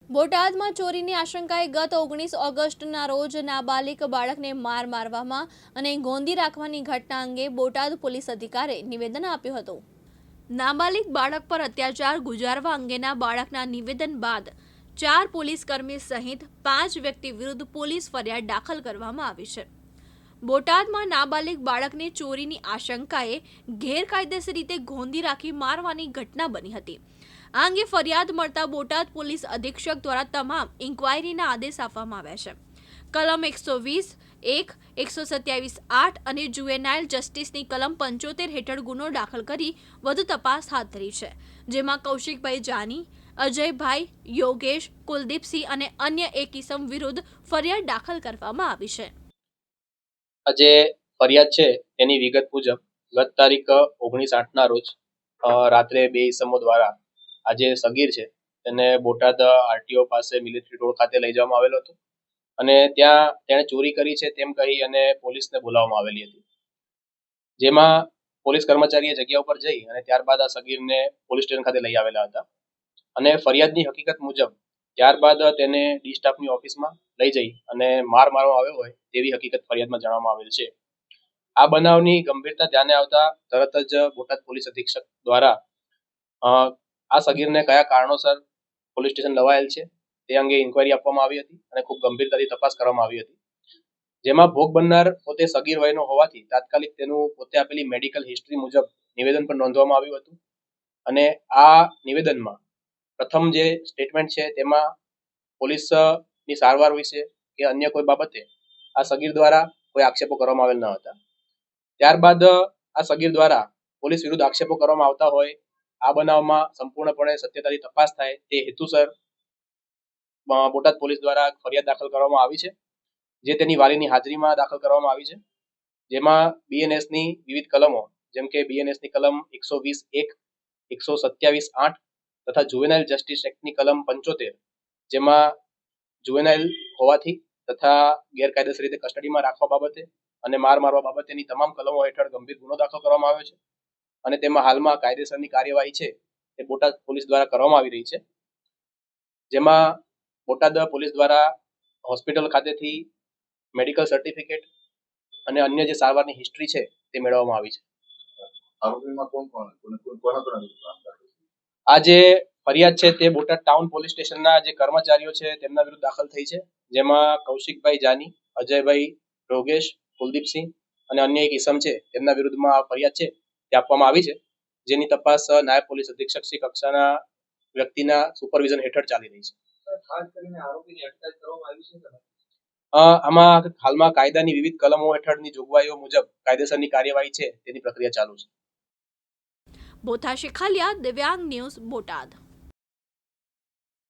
બોટાદમાં ચોરીની આશંકાએ ગત 19 ઓગસ્ટના રોજ નાબાલિગ બાળકને મારવામાં અને ગોંધી રાખવાની ઘટના અંગે બોટાદ પોલીસ અધિકારીએ નિવેદન આપ્યું હતું. નાબાલિગ બાળક પર અત્યાચાર ગુજારવા અંગેના બાળકના નિવેદન બાદ 4 પોલીસકર્મી સહિત 5 વ્યક્તિ વિરુદ્ધ પોલીસ ફરિયાદ દાખલ કરવામાં આવી છે. બોટાદમાં નાબાલિગ બાળકને ચોરીની આશંકાએ ગેરકાયદેસર રીતે ગોંધી રાખી મારવાની ઘટના બની હતી. આ અંગે ફરિયાદ મળતા બોટાદ પોલીસ અધિક્ષક દ્વારા તમામ ઇન્ક્વાયરીના આદેશ આપવામાં આવ્યા છે. કલમ 120(1), 127(8) અને જુવેનાઇલ જસ્ટિસની કલમ 75 હેઠળ ગુનો દાખલ કરી વધુ તપાસ હાથ ધરી છે, જેમાં કૌશિકભાઈ જાની, અજયભાઈ, યોગેશ, કુલદીપસિંહ અને અન્ય એક ઇસમ વિરુદ્ધ ફરિયાદ દાખલ કરવામાં આવી છે. આજે ફરિયાદ છે તેની વિગત મુજબ ગત તારીખ 19/8ના રોજ રાત્રે 2 ઇસમો દ્વારા આજે સગીર છે તેને બોટાદ આરટીઓ પાસે મિલિટરી રોડ ખાતે લઈ જવામાં આવેલો હતો અને ત્યાં તેણે ચોરી કરી છે તેમ કહી અને પોલીસને બોલાવવામાં આવેલી હતી, જેમાં પોલીસ કર્મચારીએ જગ્યા ઉપર જઈ અને ત્યારબાદ આ સગીરને પોલીસ સ્ટેશન ખાતે લઈ આવેલા હતા અને ફરિયાદની હકીકત મુજબ ત્યારબાદ તેને ડી સ્ટાફની ઓફિસમાં લઈ જઈ અને મારવામાં આવ્યો હોય તેવી હકીકત ફરિયાદમાં જણાવવામાં આવેલ છે. આ બનાવની ગંભીરતા ધ્યાને આવતા તરત જ બોટાદ પોલીસ અધિક્ષક દ્વારા આ સગીરને કયા કારણોસર પોલીસ સ્ટેશન લવાયેલ છે તે અંગે ઇન્ક્વાયરી આપવામાં આવી હતી અને ખૂબ ગંભીરતાથી તપાસ કરવામાં આવી હતી, જેમાં ભોગ બનનાર પોતે સગીર વયનો હોવાથી તાત્કાલિક તેનું પોતે આપેલી મેડિકલ હિસ્ટ્રી મુજબ નિવેદન પણ નોંધવામાં આવ્યું હતું અને આ નિવેદનમાં પ્રથમ જે સ્ટેટમેન્ટ છે તેમાં પોલીસની સારવાર વિશે કે અન્ય કોઈ બાબતે આ સગીર દ્વારા કોઈ આક્ષેપો કરવામાં આવેલ ન હતા. ત્યારબાદ આ સગીર દ્વારા પોલીસ વિરુદ્ધ આક્ષેપો કરવામાં આવતા હોય આ બનાવમાં સંપૂર્ણપણે સત્યતાથી તપાસ થાય તે હેતુસર બોટાદ પોલીસ દ્વારા ફરિયાદ દાખલ કરવામાં આવી છે, જે તેની વાલીની હાજરીમાં દાખલ કરવામાં આવી છે, જેમાં બીએનએસની વિવિધ કલમો જેમ કે બીએનએસની કલમ 120(1), 127(8) તથા જુવેનાઇલ જસ્ટિસ એક્ટની કલમ 75, જેમાં જુવેનાઇલ હોવાથી તથા ગેરકાયદેસર રીતે કસ્ટડીમાં રાખવા બાબતે અને મારવા બાબતેની તમામ કલમો હેઠળ ગંભીર ગુનો દાખલ કરવામાં આવ્યો છે અને તેમાં હાલમાં કાયદેસરની કાર્યવાહી છે તે બોટાદ પોલીસ દ્વારા કરવામાં આવી રહી છે, જેમાં બોટાદ પોલીસ દ્વારા હોસ્પિટલ ખાતેથી મેડિકલ સર્ટિફિકેટ અને અન્ય જે સારવારની હિસ્ટ્રી છે તે મેળવવામાં આવી છે. આ જે ફરિયાદ છે તે બોટાદ ટાઉન પોલીસ સ્ટેશનના જે કર્મચારીઓ છે તેમના વિરુદ્ધ દાખલ થઈ છે, જેમાં કૌશિકભાઈ જાની, અજયભાઈ, યોગેશ, કુલદીપસિંહ અને અન્ય એક ઇસમ છે તેમના વિરુદ્ધમાં ફરિયાદ છે તે આપવામાં આવી છે, જેની તપાસ નાયબ પોલીસ અધિક્ષક શ્રી કક્ષાના વ્યક્તિના સુપરવિઝન હેઠળ ચાલી રહી છે. આમાં હાલમાં કાયદાની વિવિધ કલમો હેઠળની જોગવાઈઓ મુજબ કાયદેસરની કાર્યવાહી છે તેની પ્રક્રિયા ચાલુ છે. બોથા શેખાલિયા, દિવ્યાંગ ન્યૂઝ, બોટાદ.